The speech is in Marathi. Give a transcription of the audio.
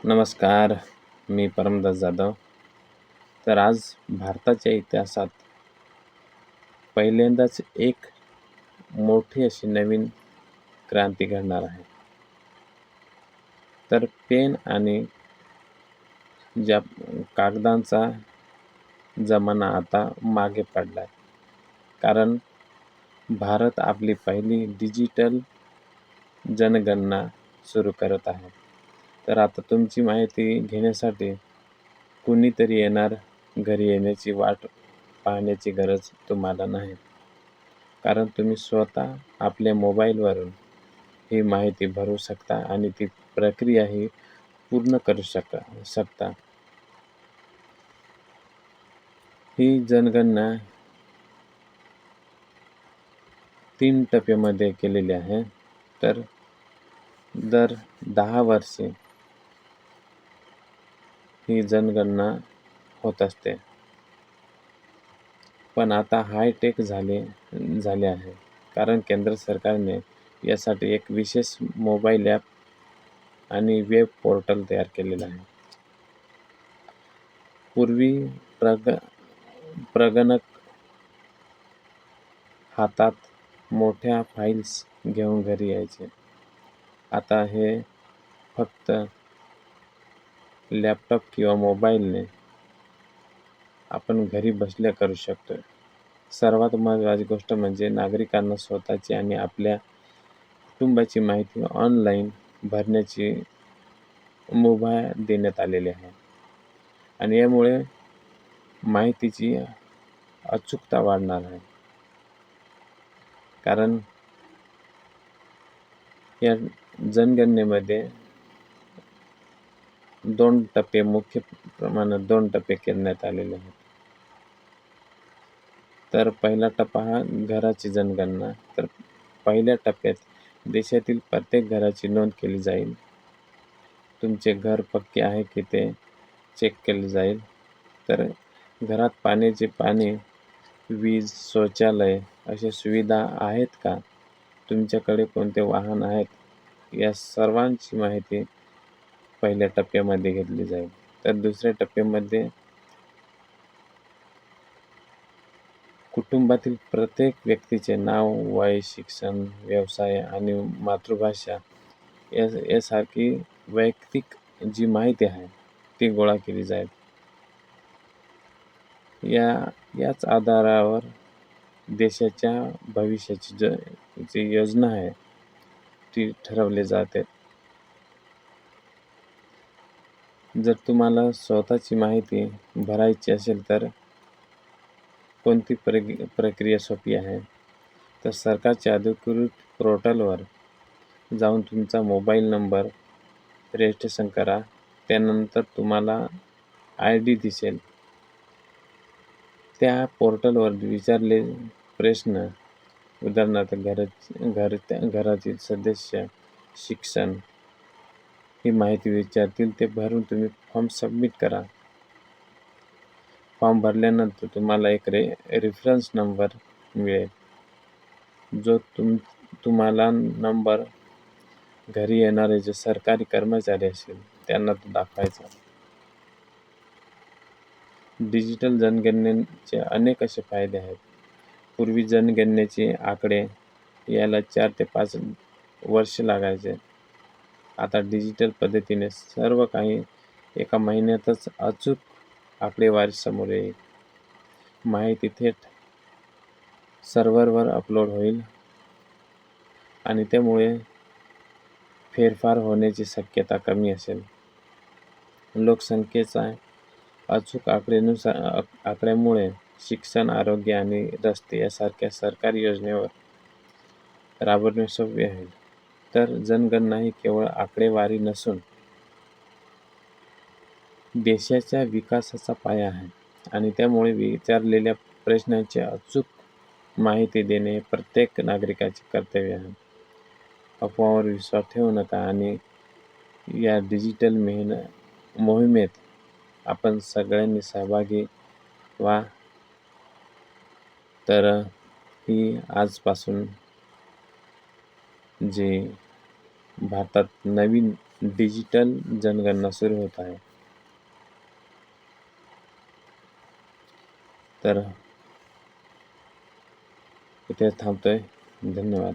नमस्कार, मी परमदास जाधव. तर आज भारताच्या इतिहासात पहिल्यांदाच एक मोठी अशी नवीन क्रांती घडणार आहे. तर पेन आणि ज्या कागदांचा जमाना आता मागे पडला आहे. कारण भारत आपली पहिली डिजिटल जनगणना सुरू करत आहे. तर आता तुमची माहिती घेण्यासाठी कुणीतरी येणार, घरी येण्याची वाट पाहण्याची गरज तुम्हाला नाही. कारण तुम्ही स्वतः आपल्या मोबाईलवरून ही माहिती भरू शकता आणि ती प्रक्रियाही पूर्ण करू शकता. ही जनगणना 3 टप्प्यामध्ये केलेली आहे. तर दर 10 वर्षे ही जनगणना होत असते. पण आता हायटेक झाले आहे. कारण केंद्र सरकारने यासाठी एक विशेष मोबाईल ॲप आणि वेब पोर्टल तयार केलेलं आहे. पूर्वी प्रगणक हातात मोठ्या फाईल्स घेऊन घरी यायचे. आता हे फक्त लॅपटॉप किंवा मोबाईलने आपण घरी बसल्या करू शकतो. सर्वात महत्त्वाची गोष्ट म्हणजे नागरिकांना स्वतःची आणि आपल्या कुटुंबाची माहिती ऑनलाईन भरण्याची मुभा देण्यात आलेली आहे. आणि यामुळे माहितीची अचूकता वाढणार आहे. कारण या जनगणनेमध्ये मुख्य प्रमाणात 2 टप्पे करण्यात आलेले आहेत. तर पहिला टप्पा हा घराची जनगणना. तर पहिल्या टप्प्यात देशातील प्रत्येक घराची नोंद केली जाईल. तुमचे घर पक्के आहे की ते चेक केले जाईल. तर घरात पाणी, वीज, शौचालय अशा सुविधा आहेत का? तुमच्याकडे कोणते वाहन आहेत? या सर्वांची माहिती पहिल्या टप्प्यामध्ये घेतली जाईल. तर दुसऱ्या टप्प्यामध्ये कुटुंबातील प्रत्येक व्यक्तीचे नाव, वय, शिक्षण, व्यवसाय आणि मातृभाषा यासारखी वैयक्तिक जी माहिती आहे ती गोळा केली जाईल. याच आधारावर देशाच्या भविष्याची जी योजना आहे ती ठरवली जाते. जर तुम्हाला स्वतःची माहिती भरायची असेल तर कोणती प्रक्रिया सोपी आहे? तर सरकारच्या अधिकृत पोर्टलवर जाऊन तुमचा मोबाईल नंबर रजिस्ट्रेशन करा. त्यानंतर तुम्हाला ID दिसेल. त्या पोर्टलवर विचारले प्रश्न, उदाहरणार्थ घरातील सदस्य, शिक्षण ही माहिती विचारतील. ते भरून तुम्ही फॉर्म सबमिट करा. फॉर्म भरल्यानंतर तुम्हाला एक रेफरन्स नंबर मिळेल. जो तुम्हाला नंबर घरी येणारे जे सरकारी कर्मचारी असतील त्यांना तो दाखवायचा. डिजिटल जनगणनेचे अनेक असे फायदे आहेत. पूर्वी जनगणनेचे आकडे यायला 4 ते 5 वर्ष लागायचे. आता डिजिटल पद्धतीने सर्व काही एका महिन्यातच अचूक आकडेवारी समोर येईल. माहिती थेट सर्व्हरवर अपलोड होईल आणि त्यामुळे फेरफार होण्याची शक्यता कमी असेल. लोकसंख्येचा अचूक आकड्यामुळे शिक्षण, आरोग्य आणि रस्ते यासारख्या सरकारी योजनेवर राबवणे सोपे होईल. तर जनगणना ही केवळ आकडेवारी नसून देशाच्या विकासाचा पाया आहे आणि त्यामुळे विचारलेल्या प्रश्नांची अचूक माहिती देणे हे प्रत्येक नागरिकाचे कर्तव्य आहे. अफवांवर विश्वास ठेवू नका आणि या डिजिटल मोहिमेत आपण सगळ्यांनी सहभागी व्हा. तर ही आजपासून जी भारतात नवीन डिजिटल जनगणना सुरू होत आहे. तर इथे थांबतोय. धन्यवाद.